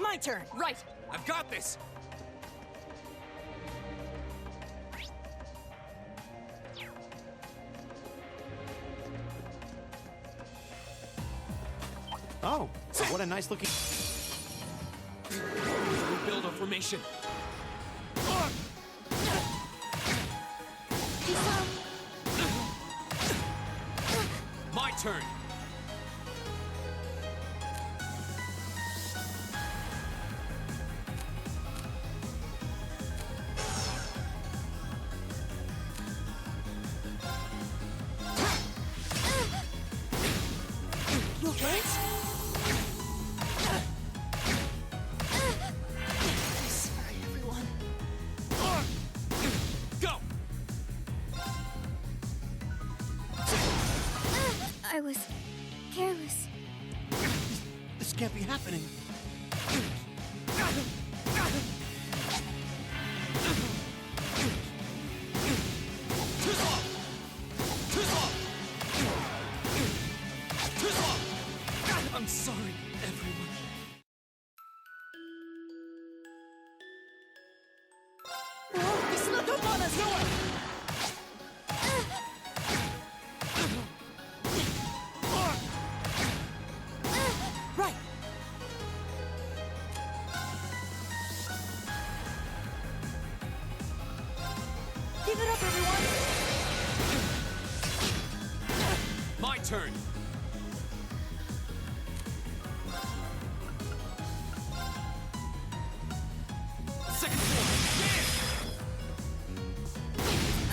My turn. Right. I've got this! Oh, what a nice looking... Rebuild a formation. My turn. You okay? Sorry, everyone. Go! I was careless. This can't be happening. I'm sorry, everyone. They snuck up on us! Noah! Right! Give it up, everyone! My turn. Second floor.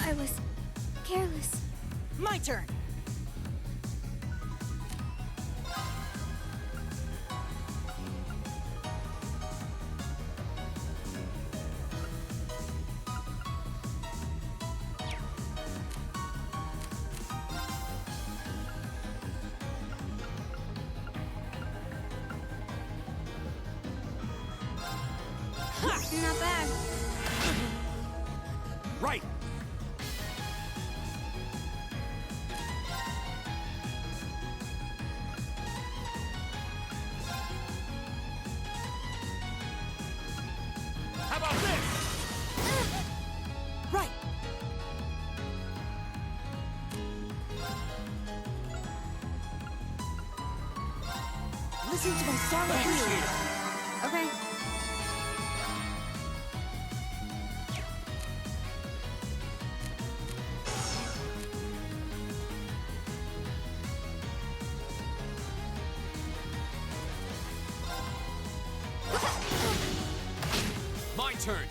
I was careless. My turn! Not bad. Right. How about this? Right! Listen to my song of freedom. Okay. My turn.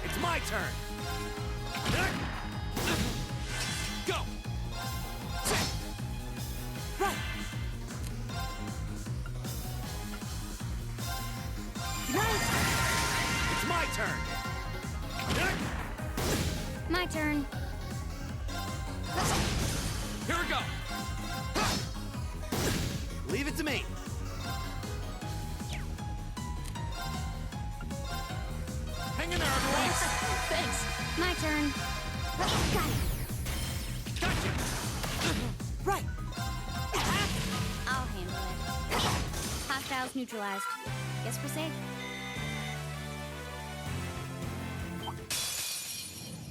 It's my turn. Go. Right! Nice! It's my turn. My turn. Here we go. Leave it to me. Hang in there, everyone. Thanks! My turn. Got it. Gotcha. Right! I'll handle it. Hostiles neutralized. Guess we're safe.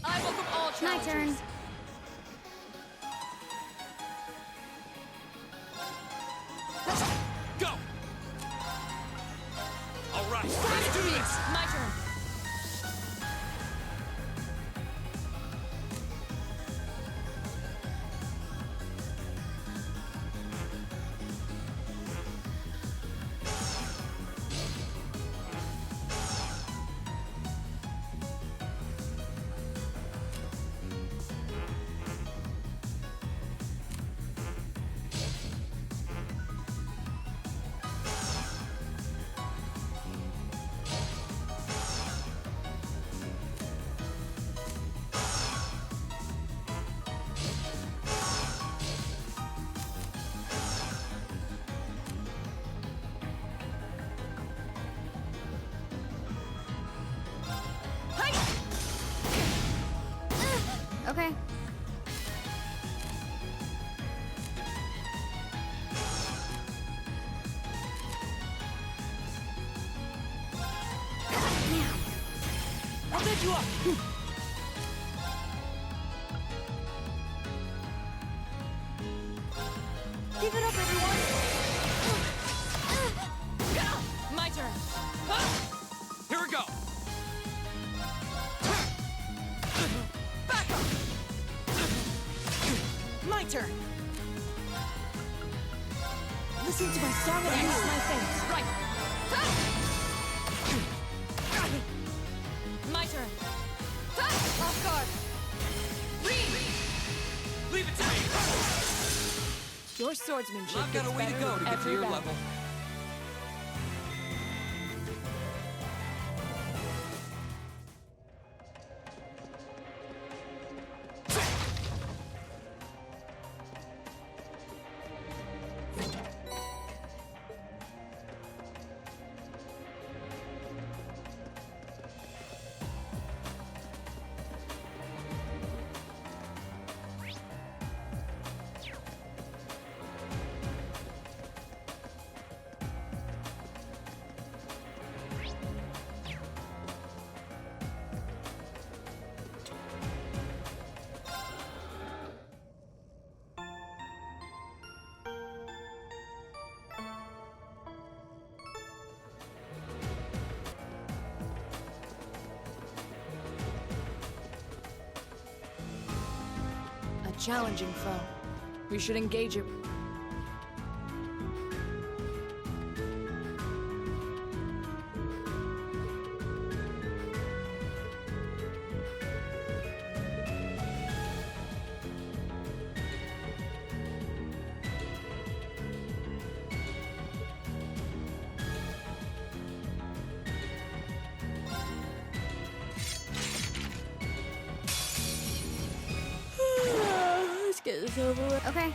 I welcome all My challengers. turn. Go. All right. Let's do this. My turn. pick you up. Keep it up, everyone. My turn. Here we go. Back up. My turn. Listen to my song and use my face. Right. My turn. Off guard. Leave it to me. Your swordsmanship I've got a gets way to better go with to get to every your battle. level. A challenging foe. We should engage it. Let's get this over with. Okay.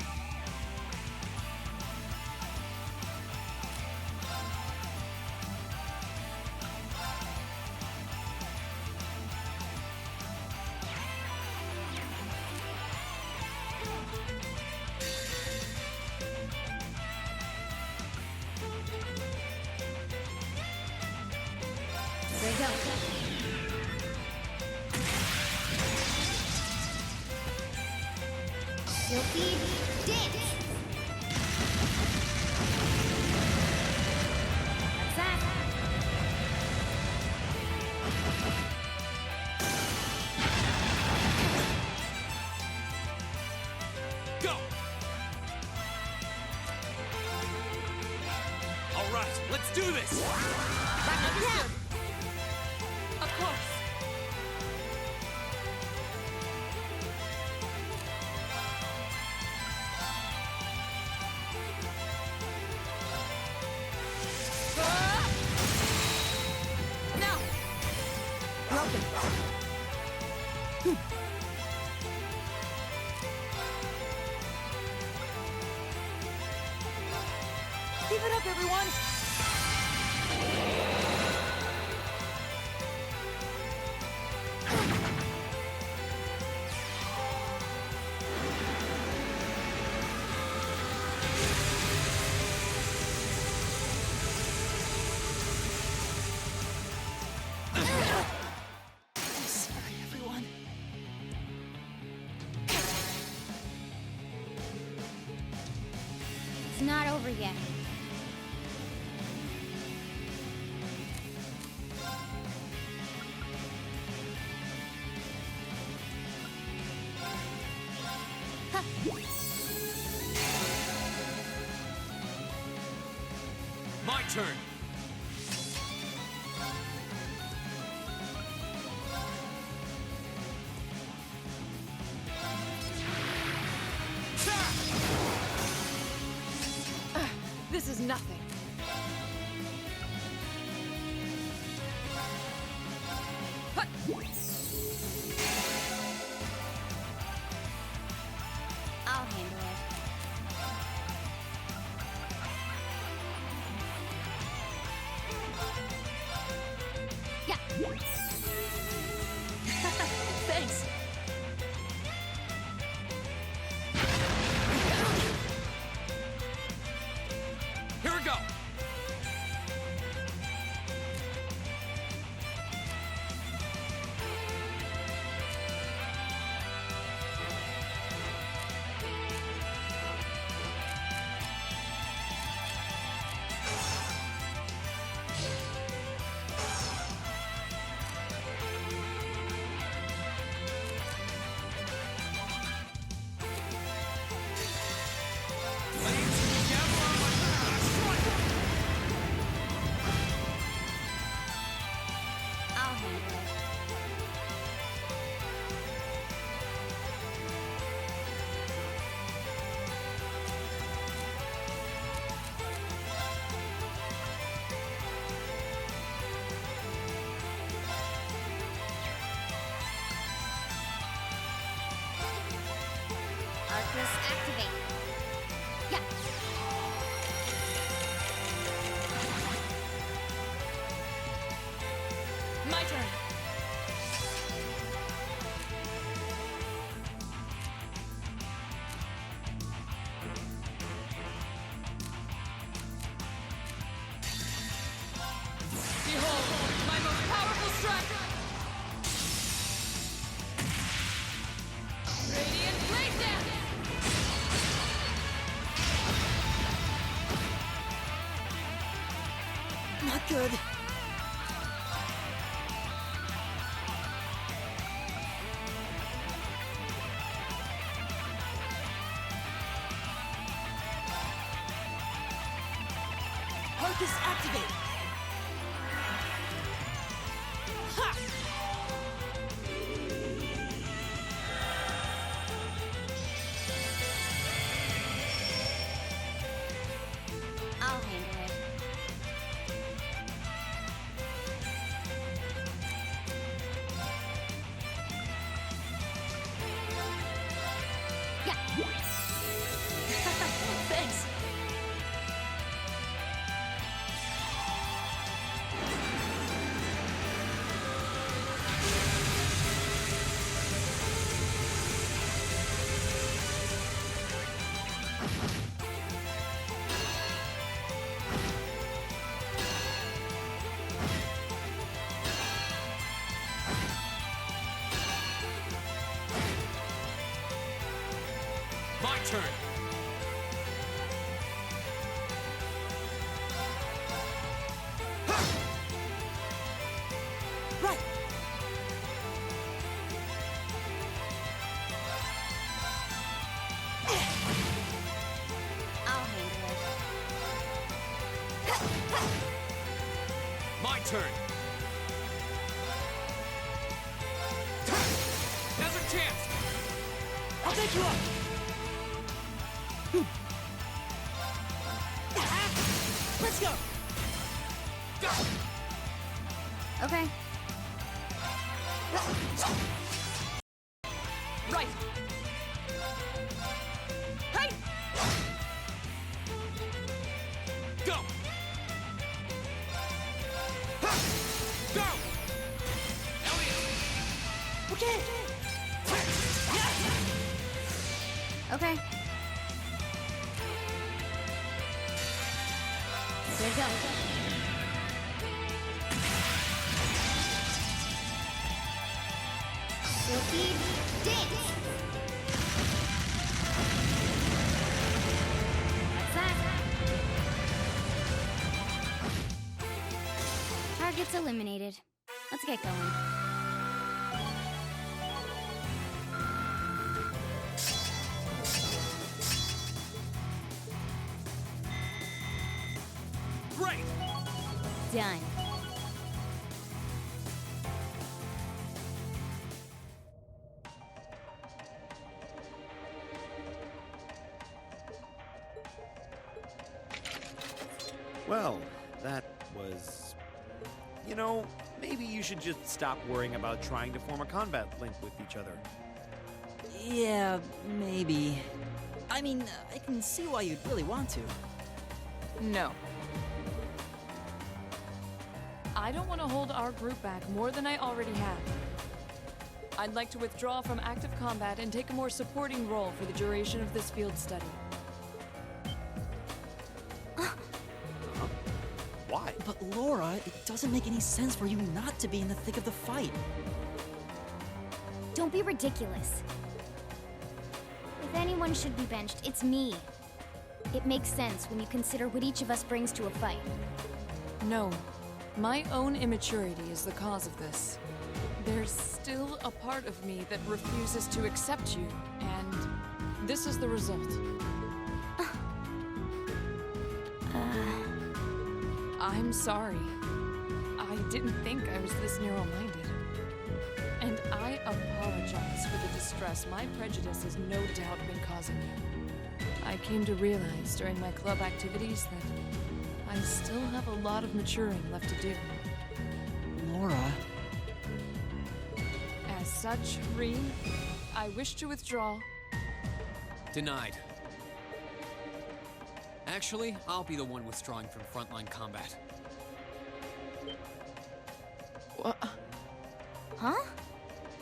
There you go. Silky dance. That's that. Go. All right, let's do this. Understood. Of course. Now. Welcome. Keep it up, everyone. Sorry, everyone. It's not over yet. My turn. This is nothing. I'll handle it. Yeah. Thanks. Here we go. Focus, activate. Yeah. My turn. Behold, my most powerful strike! Radiant Blade Dance! Not good. Focus, activate. Ha! I'll handle it. Yeah. Thanks! My turn. Right. I'll handle it. My turn. Now's our chance. I'll take you up. Let's go. Go. Okay. Right! Hey! Go. Go. Elliot. Okay. Okay. Here we go. Silky dance. That's that. Target's eliminated. Let's get going. Great. Done. Well, that was... You know, maybe you should just stop worrying about trying to form a combat link with each other. Yeah, maybe. I mean, I can see why you'd really want to. No. I don't want to hold our group back more than I already have. I'd like to withdraw from active combat and take a more supporting role for the duration of this field study. Why? But Laura, it doesn't make any sense for you not to be in the thick of the fight. Don't be ridiculous. If anyone should be benched, it's me. It makes sense when you consider what each of us brings to a fight. No. My own immaturity is the cause of this. There's still a part of me that refuses to accept you, and this is the result. I'm sorry. I didn't think I was this narrow-minded. And I apologize for the distress my prejudice has no doubt been causing you. I came to realize during my club activities that I still have a lot of maturing left to do. Laura... As such, Reen, I wish to withdraw Denied. Actually, I'll be the one withdrawing from frontline combat. Huh?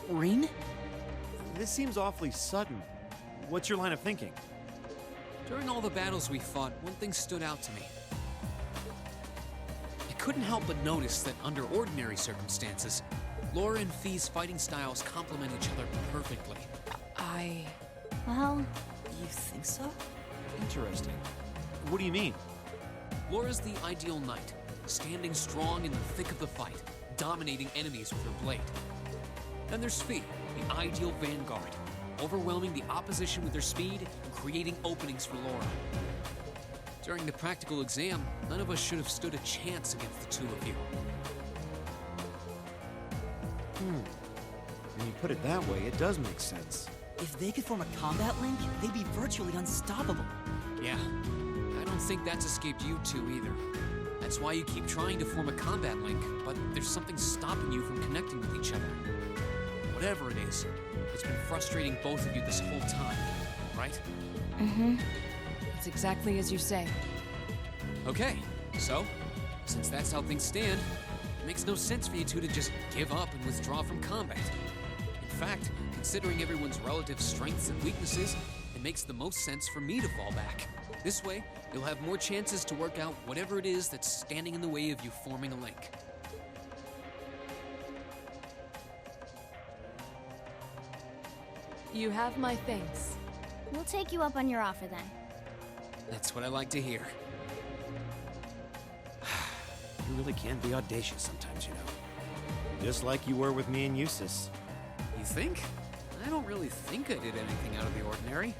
Reen? This seems awfully sudden. What's your line of thinking? During all the battles we fought, one thing stood out to me. I couldn't help but notice that under ordinary circumstances, Laura and Fee's fighting styles complement each other perfectly. Well, You think so? Interesting. What do you mean? Laura's the ideal knight, standing strong in the thick of the fight, dominating enemies with her blade. Then there's Fee, the ideal vanguard, overwhelming the opposition with her speed and creating openings for Laura. During the practical exam, none of us should have stood a chance against the two of you. When you put it that way, it does make sense. If they could form a combat link, they'd be virtually unstoppable. Yeah, I don't think that's escaped you two either. That's why you keep trying to form a combat link, but there's something stopping you from connecting with each other. Whatever it is, it's been frustrating both of you this whole time, right? It's exactly as you say. Okay, so, since that's how things stand, it makes no sense for you two to just give up and withdraw from combat. In fact, considering everyone's relative strengths and weaknesses, it makes the most sense for me to fall back. This way, you'll have more chances to work out whatever it is that's standing in the way of you forming a link. You have my thanks. we'll take you up on your offer then. That's what I like to hear. You really can be audacious sometimes, you know. Just like you were with me and Eustace. You think? I don't really think I did anything out of the ordinary.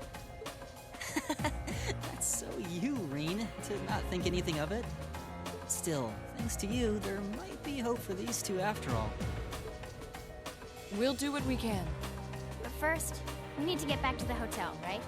That's so you, Reen, to not think anything of it. Still, thanks to you, there might be hope for these two after all. We'll do what we can. But first, we need to get back to the hotel, right?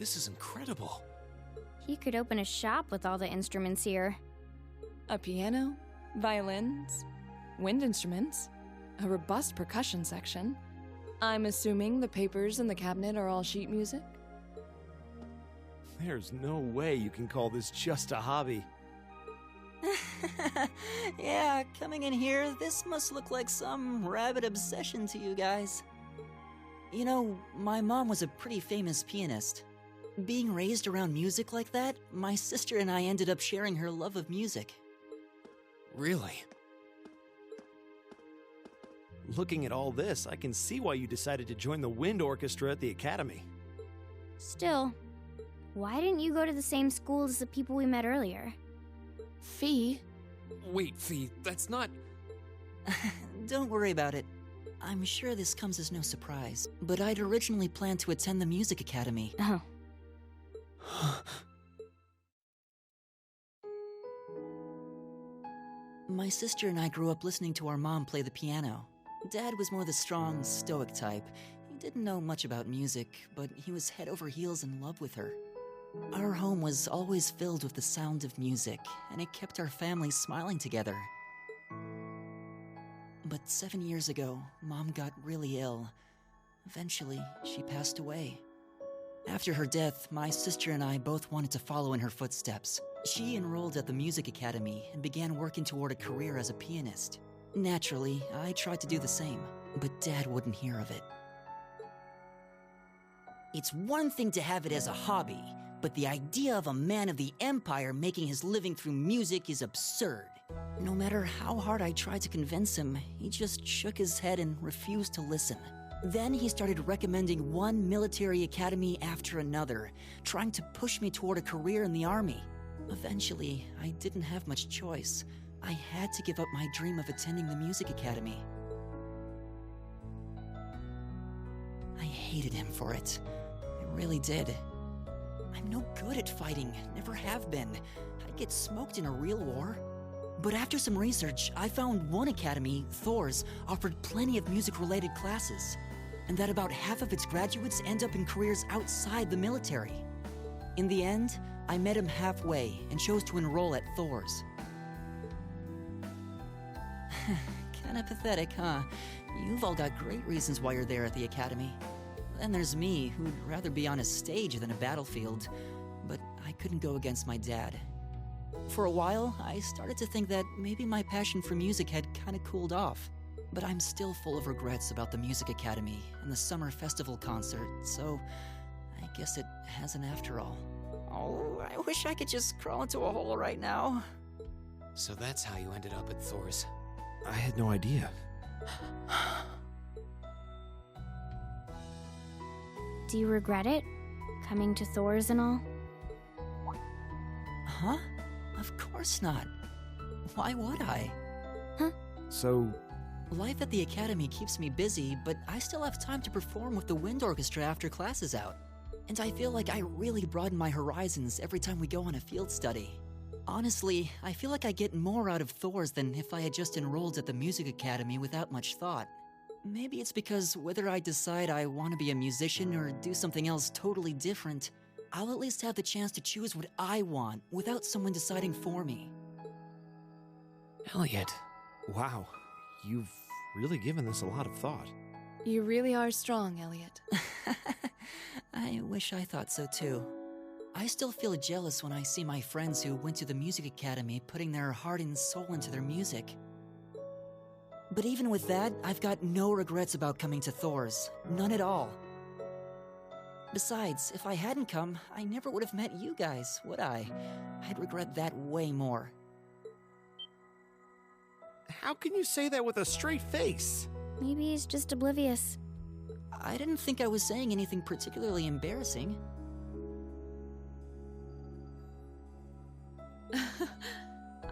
This is incredible. He could open a shop with all the instruments here. A piano, violins, wind instruments, a robust percussion section. I'm assuming the papers in the cabinet are all sheet music? There's no way you can call this just a hobby. Yeah, coming in here, this must look like some rabid obsession to you guys. You know, my mom was a pretty famous pianist. Being raised around music like that, my sister and I ended up sharing her love of music. Really? Looking at all this, I can see why you decided to join the wind orchestra at the academy. Still, why didn't you go to the same school as the people we met earlier? Fee? Wait, Fee, that's not... Don't worry about it. I'm sure this comes as no surprise, but I'd originally planned to attend the music academy. Oh. My sister and I grew up listening to our mom play the piano. Dad was more the strong, stoic type. He didn't know much about music, but he was head over heels in love with her. Our home was always filled with the sound of music, and it kept our family smiling together. But 7 years ago, Mom got really ill. Eventually, she passed away. After her death, my sister and I both wanted to follow in her footsteps. She enrolled at the music academy and began working toward a career as a pianist. Naturally, I tried to do the same, but Dad wouldn't hear of it. It's one thing to have it as a hobby, but the idea of a man of the Empire making his living through music is absurd. No matter how hard I tried to convince him, he just shook his head and refused to listen. Then he started recommending one military academy after another, trying to push me toward a career in the army. Eventually, I didn't have much choice. I had to give up my dream of attending the music academy. I hated him for it. I really did. I'm no good at fighting, never have been. I'd get smoked in a real war. But after some research, I found one academy, Thor's, offered plenty of music-related classes, and that about half of its graduates end up in careers outside the military. In the end, I met him halfway and chose to enroll at Thor's. Kinda pathetic, huh? You've all got great reasons why you're there at the academy. Then there's me, who'd rather be on a stage than a battlefield, but I couldn't go against my dad. For a while, I started to think that maybe my passion for music had kinda cooled off. But I'm still full of regrets about the music academy and the summer festival concert, so I guess it hasn't after all. Oh, I wish I could just crawl into a hole right now. So that's how you ended up at Thor's. I had no idea. Do you regret it? Coming to Thor's and all? Huh? Of course not. Why would I? So, Life at the academy keeps me busy, but I still have time to perform with the wind orchestra after class is out. And I feel like I really broaden my horizons every time we go on a field study. Honestly, I feel like I get more out of Thor's than if I had just enrolled at the music academy without much thought. Maybe it's because whether I decide I want to be a musician or do something else totally different, I'll at least have the chance to choose what I want without someone deciding for me. Elliot. wow, you've really given this a lot of thought. You really are strong, Elliot. I wish I thought so too. I still feel jealous when I see my friends who went to the music academy putting their heart and soul into their music. But even with that, I've got no regrets about coming to Thor's. None at all. Besides, if I hadn't come, I never would have met you guys, would I? I'd regret that way more. How can you say that with a straight face? Maybe he's just oblivious. I didn't think I was saying anything particularly embarrassing.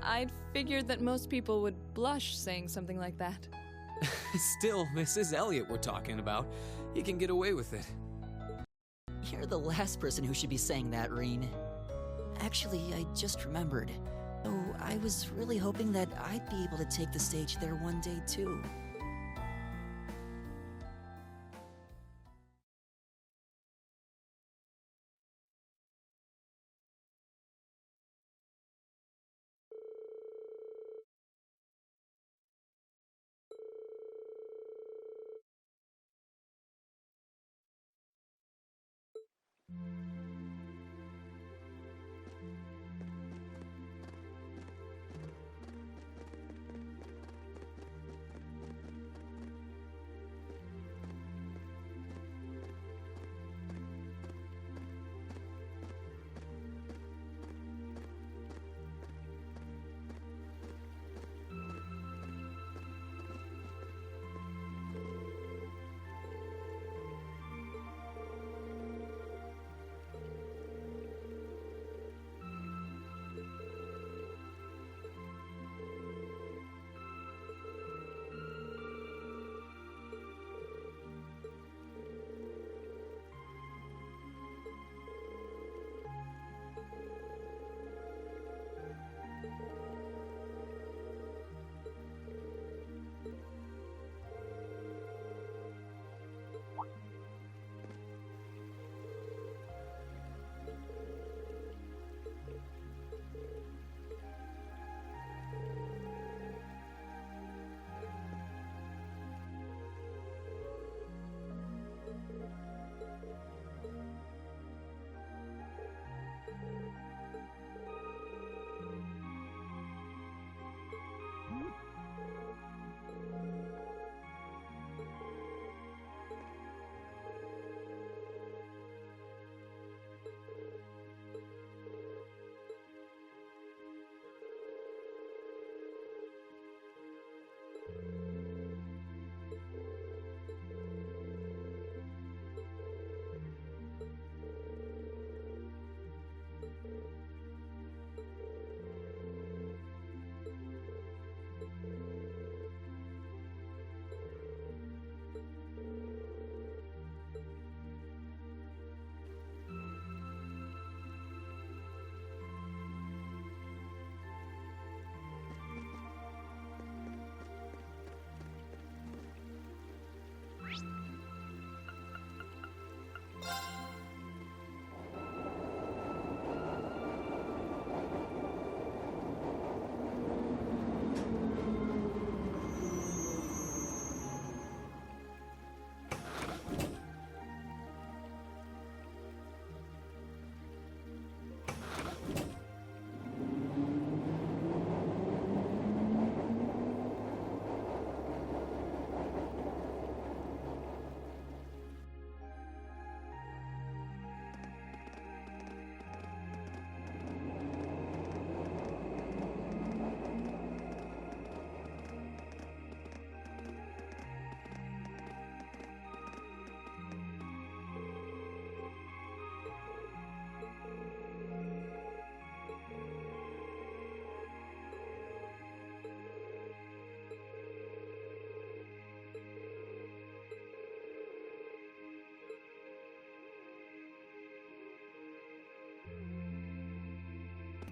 I'd figured that most people would blush saying something like that. Still, this is Elliot we're talking about. He can get away with it. You're the last person who should be saying that, Reen. Actually, I just remembered. Oh, I was really hoping that I'd be able to take the stage there one day, too.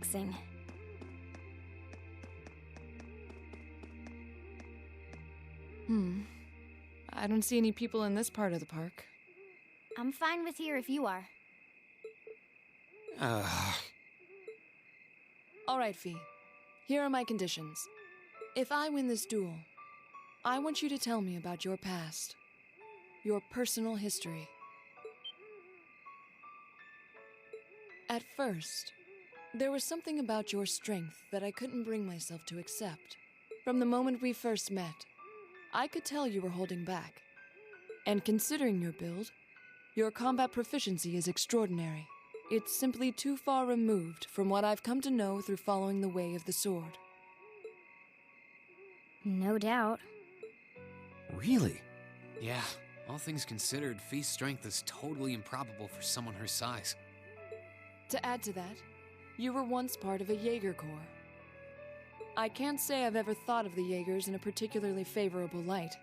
Relaxing. I don't see any people in this part of the park. I'm fine with here if you are. All right, Fee. Here are my conditions. If I win this duel, I want you to tell me about your past, your personal history. At first, there was something about your strength that I couldn't bring myself to accept. From the moment we first met, I could tell you were holding back. And considering your build, your combat proficiency is extraordinary. It's simply too far removed from what I've come to know through following the way of the sword. No doubt. Really? Yeah, all things considered, Fee's strength is totally improbable for someone her size. To add to that, you were once part of a Jaeger Corps. I can't say I've ever thought of the Jaegers in a particularly favorable light.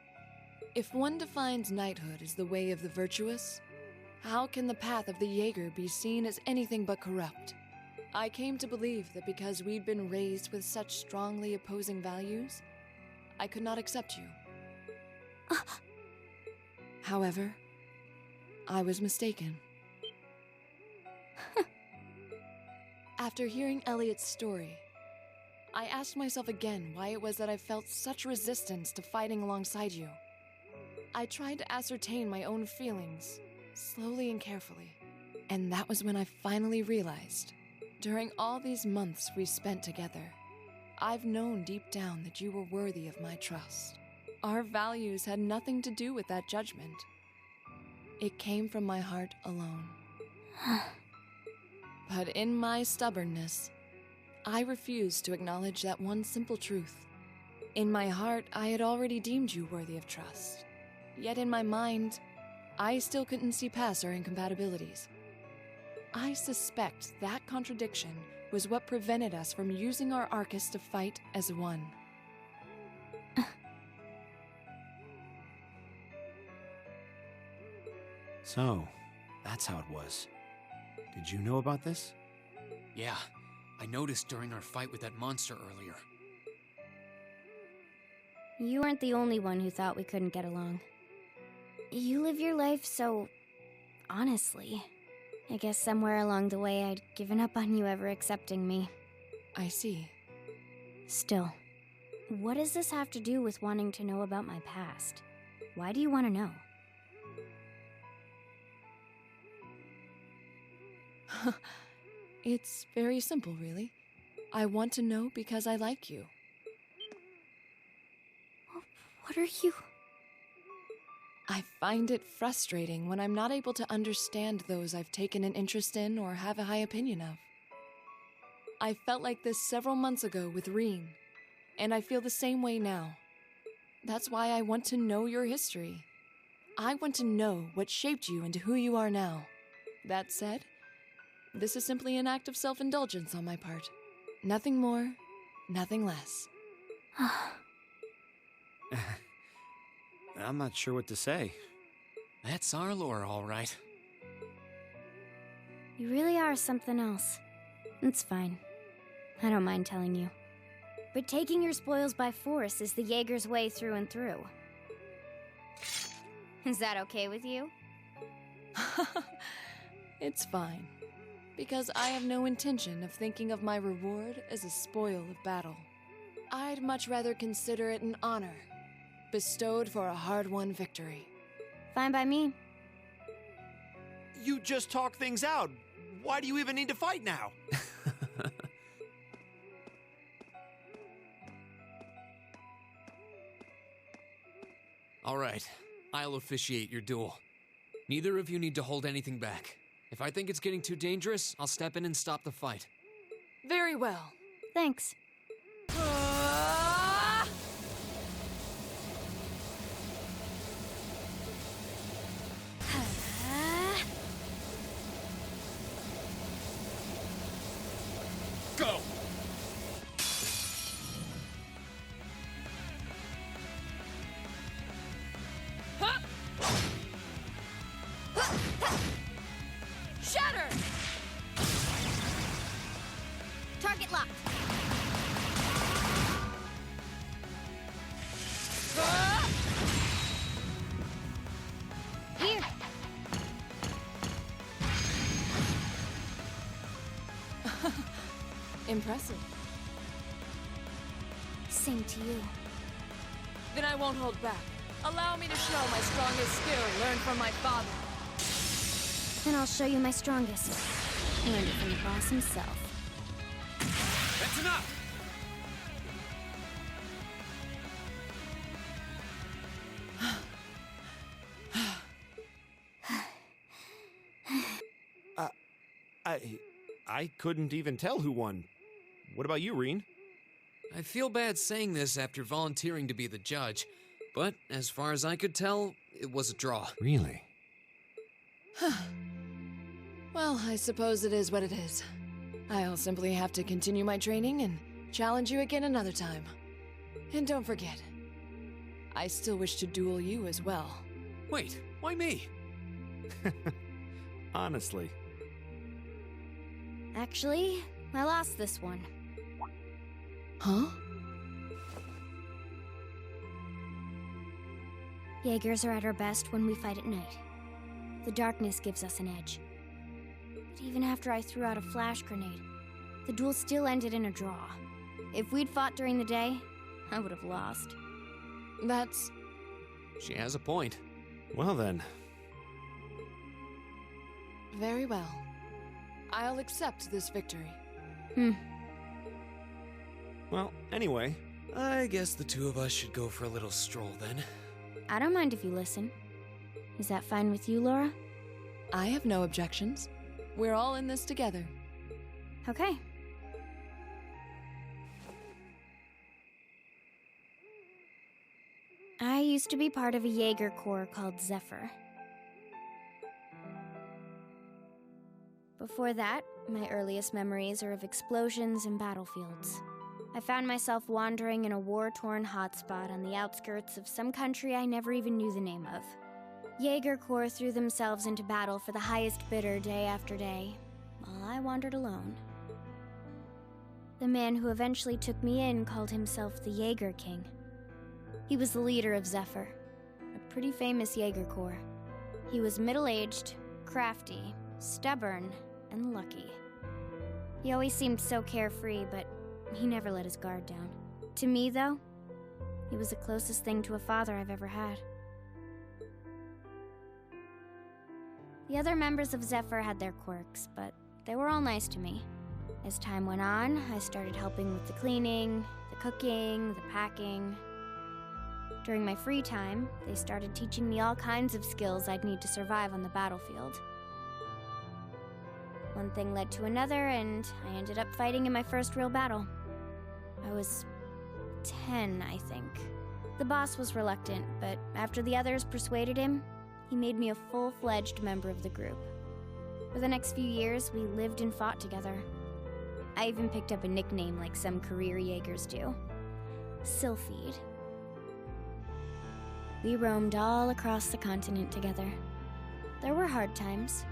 If one defines knighthood as the way of the virtuous, how can the path of the Jaeger be seen as anything but corrupt? I came to believe that because we'd been raised with such strongly opposing values, I could not accept you. However, I was mistaken. After hearing Elliot's story, I asked myself again why it was that I felt such resistance to fighting alongside you. I tried to ascertain my own feelings, slowly and carefully. And that was when I finally realized, during all these months we spent together, I've known deep down that you were worthy of my trust. Our values had nothing to do with that judgment. It came from my heart alone. But in my stubbornness, I refused to acknowledge that one simple truth. In my heart, I had already deemed you worthy of trust. Yet in my mind, I still couldn't see past our incompatibilities. I suspect that contradiction was what prevented us from using our Arcus to fight as one. So, that's how it was. Did you know about this? Yeah, I noticed during our fight with that monster earlier. You weren't the only one who thought we couldn't get along. You live your life so honestly. I guess somewhere along the way I'd given up on you ever accepting me. I see. Still, what does this have to do with wanting to know about my past? Why do you want to know? It's very simple, really. I want to know because I like you. What are you? I find it frustrating when I'm not able to understand those I've taken an interest in or have a high opinion of. I felt like this several months ago with Reen, and I feel the same way now. That's why I want to know your history. I want to know what shaped you into who you are now. That said, this is simply an act of self-indulgence on my part. Nothing more, nothing less. I'm not sure what to say. That's our lore, all right. You really are something else. It's fine. I don't mind telling you. But taking your spoils by force is the Jaeger's way through and through. Is that okay with you? It's fine. Because I have no intention of thinking of my reward as a spoil of battle. I'd much rather consider it an honor, bestowed for a hard-won victory. Fine by me. You just talk things out. Why do you even need to fight now? All right, I'll officiate your duel. Neither of you need to hold anything back. If I think it's getting too dangerous, I'll step in and stop the fight. Very well. Thanks. Go! Shatter! Target locked. Here. Impressive. Same to you. Then I won't hold back. Allow me to show my strongest skill learned from my father. Then I'll show you my strongest. Learned it from the boss himself. That's enough! I couldn't even tell who won. What about you, Reen? I feel bad saying this after volunteering to be the judge, but as far as I could tell, it was a draw. Really? Well, I suppose it is what it is. I'll simply have to continue my training and challenge you again another time. And don't forget, I still wish to duel you as well. Wait, why me? Honestly. Actually, I lost this one. Huh? Jaegers are at our best when we fight at night. The darkness gives us an edge. But even after I threw out a flash grenade, the duel still ended in a draw. If we'd fought during the day, I would have lost. That's... She has a point. Well then. Very well. I'll accept this victory. Well, anyway, I guess the two of us should go for a little stroll then. I don't mind if you listen. Is that fine with you, Laura? I have no objections. We're all in this together. Okay. I used to be part of a Jaeger Corps called Zephyr. Before that, my earliest memories are of explosions and battlefields. I found myself wandering in a war-torn hotspot on the outskirts of some country I never even knew the name of. Jaeger Corps threw themselves into battle for the highest bidder day after day, while I wandered alone. The man who eventually took me in called himself the Jaeger King. He was the leader of Zephyr, a pretty famous Jaeger Corps. He was middle-aged, crafty, stubborn, and lucky. He always seemed so carefree, but he never let his guard down. To me, though, he was the closest thing to a father I've ever had. The other members of Zephyr had their quirks, but they were all nice to me. As time went on, I started helping with the cleaning, the cooking, the packing. During my free time, they started teaching me all kinds of skills I'd need to survive on the battlefield. One thing led to another, and I ended up fighting in my first real battle. I was 10, I think. The boss was reluctant, but after the others persuaded him, he made me a full-fledged member of the group. For the next few years, we lived and fought together. I even picked up a nickname like some career Jaegers do. Sylphide. We roamed all across the continent together. There were hard times.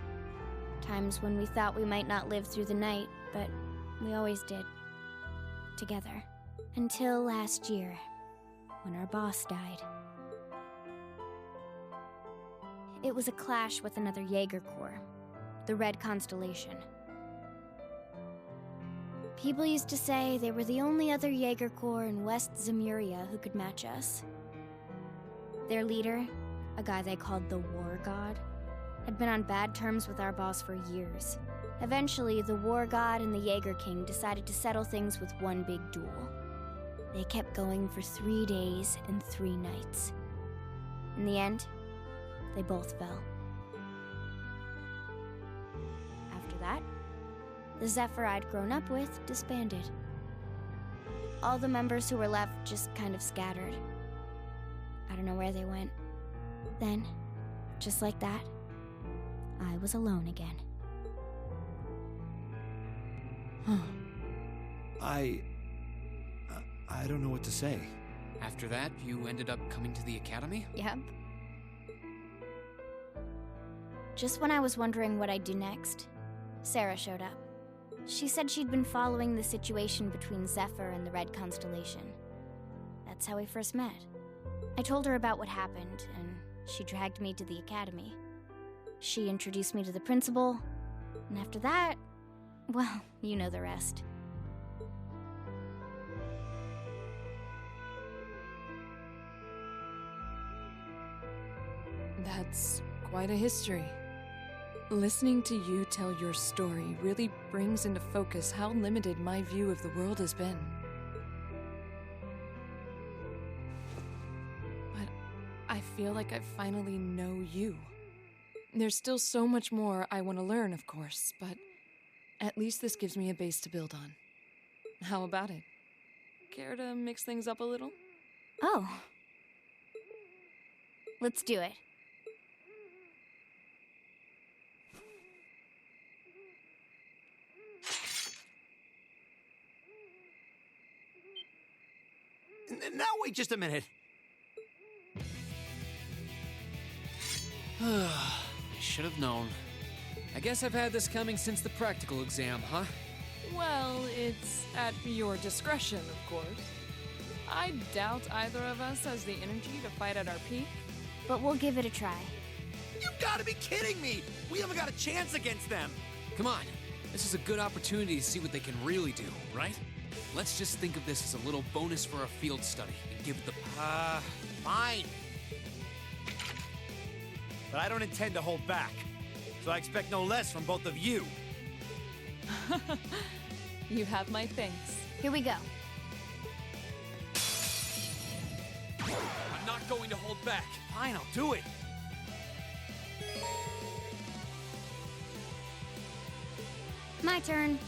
Times when we thought we might not live through the night, but we always did. Together. Until last year, when our boss died. It was a clash with another Jaeger Corps, the Red Constellation. People used to say they were the only other Jaeger Corps in West Zemuria who could match us. Their leader, a guy they called the War God, had been on bad terms with our boss for years. Eventually, the War God and the Jaeger King decided to settle things with one big duel. They kept going for 3 days and 3 nights. In the end, they both fell. After that, the Zephyr I'd grown up with disbanded. All the members who were left just kind of scattered. I don't know where they went. Then, just like that, I was alone again. I don't know what to say. After that, you ended up coming to the academy? Yep. Just when I was wondering what I'd do next, Sarah showed up. She said she'd been following the situation between Zephyr and the Red Constellation. That's how we first met. I told her about what happened, and she dragged me to the academy. She introduced me to the principal, and after that, well, you know the rest. That's quite a history. Listening to you tell your story really brings into focus how limited my view of the world has been. But I feel like I finally know you. There's still so much more I want to learn, of course, but at least this gives me a base to build on. How about it? Care to mix things up a little? Oh. Let's do it. Now wait just a minute. I should have known. I guess I've had this coming since the practical exam, huh? Well, it's at your discretion, of course. I doubt either of us has the energy to fight at our peak. But we'll give it a try. You've got to be kidding me! We haven't got a chance against them! Come on, this is a good opportunity to see what they can really do, right? Let's just think of this as a little bonus for our field study and give it the... Fine. But I don't intend to hold back. so I expect no less from both of you. You have my thanks. Here we go. I'm not going to hold back. Fine, I'll do it. My turn.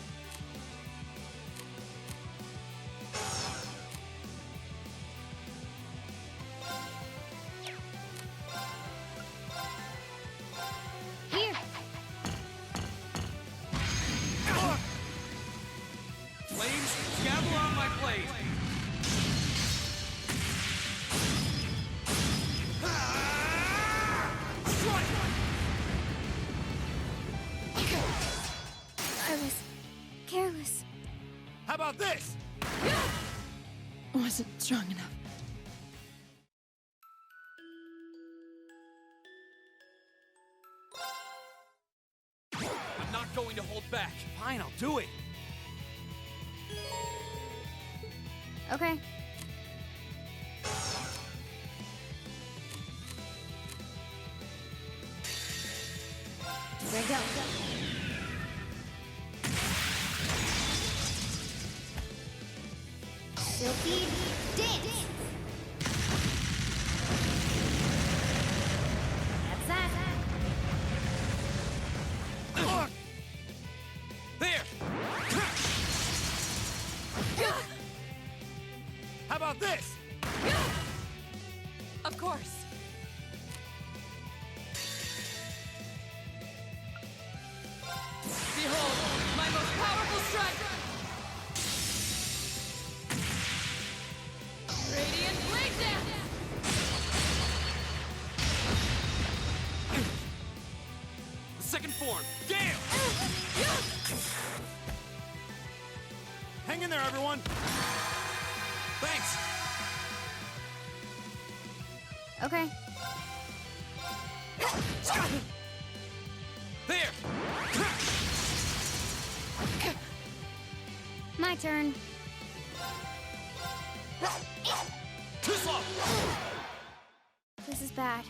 Here. Flames, gavel on my blade. Strike! I was careless. How about this? Wasn't strong enough. I'm not going to hold back. Fine, I'll do it. Okay. There we go. Silky dance. That's that. There! How about this? Of course. Behold, my most powerful strike! Radiant blade dance! The second form, Gale! Hang in there, everyone. Thanks! Okay. There! My turn. Too slow! This is bad.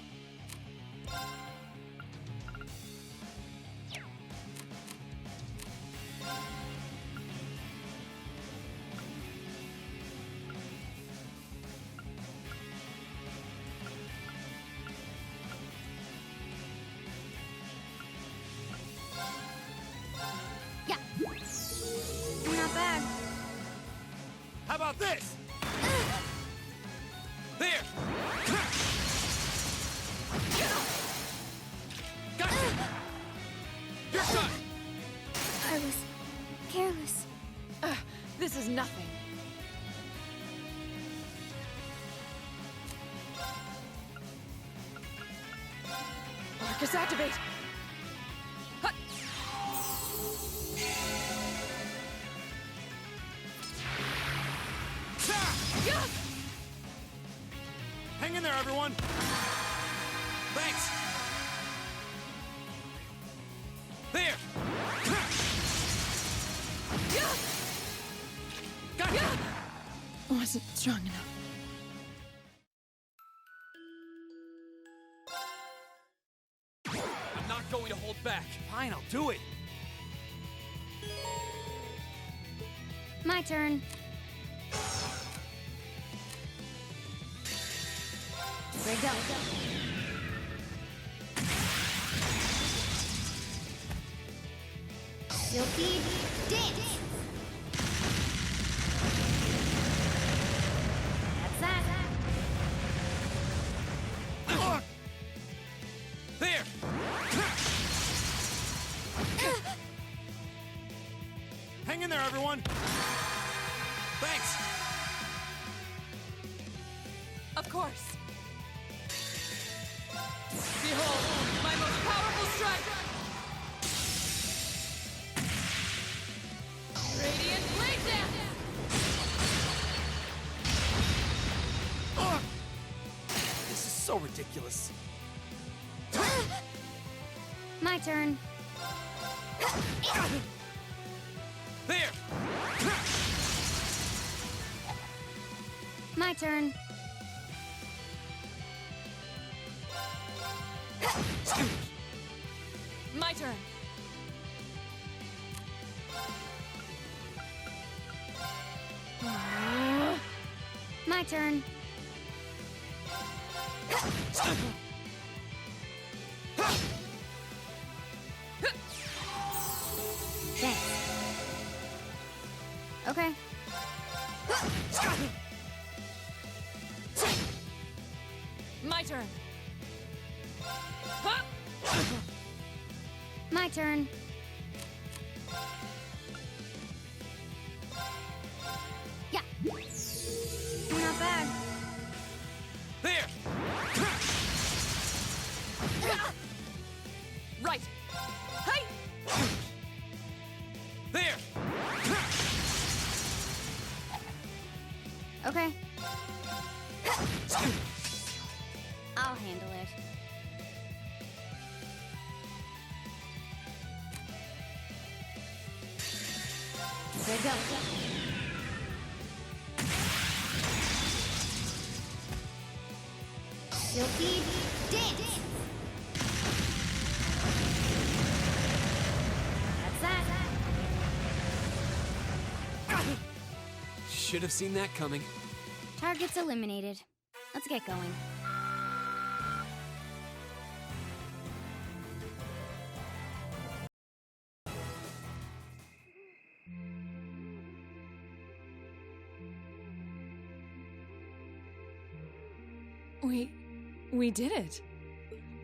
Yeah. Not bad. How about this? There! Gotcha! You're done! I was careless. This is nothing. Marcus, activate! Hut! Yeah! Hang in there, everyone. Thanks! There! Yeah! Gotcha! Wasn't strong enough. I'm not going to hold back. Fine, I'll do it. My turn. There we go. Silky dance. That's that. There! Hang in there, everyone. Thanks! Of course. Behold, my most powerful strike! Radiant blade dance! This is so ridiculous. My turn. There! My turn. My turn. My turn. Thanks. Okay. My turn. My turn. Yeah. Not bad. There! Right. Hey! There! Okay. I'll handle it. There go. Silky dance. That's that. Should have seen that coming. Targets eliminated. Let's get going. We did it.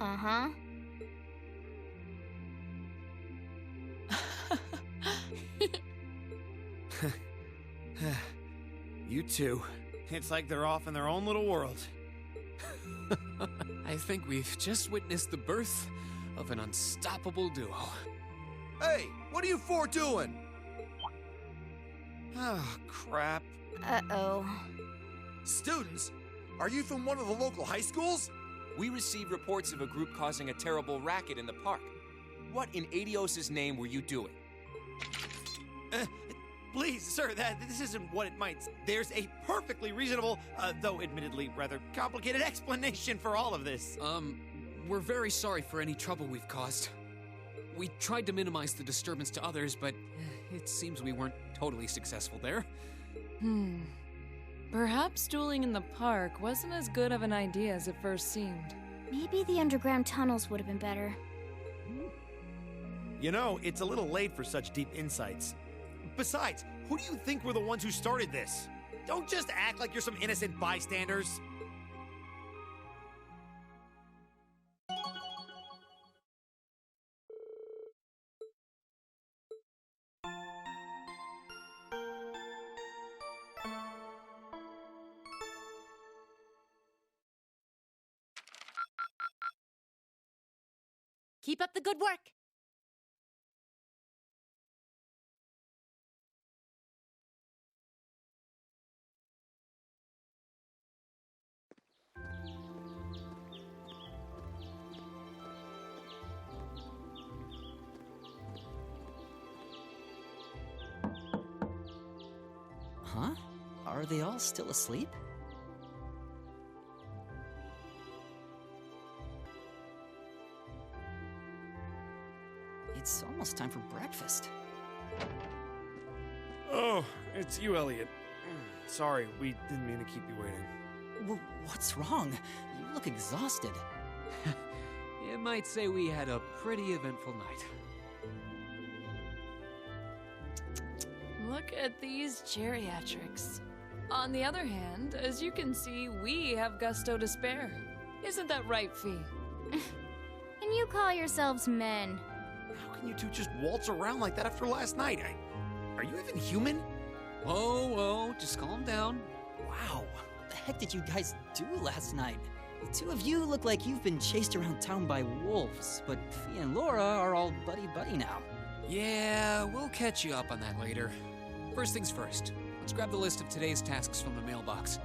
Uh-huh. You two. It's like they're off in their own little world. I think we've just witnessed the birth of an unstoppable duo. Hey, what are you four doing? Oh, crap. Uh-oh. Students? Are you from one of the local high schools? We received reports of a group causing a terrible racket in the park. What in Adios' name were you doing? Please, sir, this isn't what it might. There's a perfectly reasonable, though admittedly rather complicated explanation for all of this. We're very sorry for any trouble we've caused. We tried to minimize the disturbance to others, but it seems we weren't totally successful there. Perhaps dueling in the park wasn't as good of an idea as it first seemed. Maybe the underground tunnels would have been better. You know, it's a little late for such deep insights. Besides, who do you think were the ones who started this? Don't just act like you're some innocent bystanders. Keep up the good work. Huh? Are they all still asleep? It's almost time for breakfast. Oh, it's you, Elliot. Sorry, we didn't mean to keep you waiting. What's wrong? You look exhausted. You might say we had a pretty eventful night. Look at these geriatrics. On the other hand, as you can see, we have gusto to spare. Isn't that right, Fee? And you call yourselves men? How can you two just waltz around like that after last night? Are you even human? Whoa, just calm down. Wow, what the heck did you guys do last night? The two of you look like you've been chased around town by wolves, but Fee and Laura are all buddy-buddy now. Yeah, we'll catch you up on that later. First things first, let's grab the list of today's tasks from the mailbox.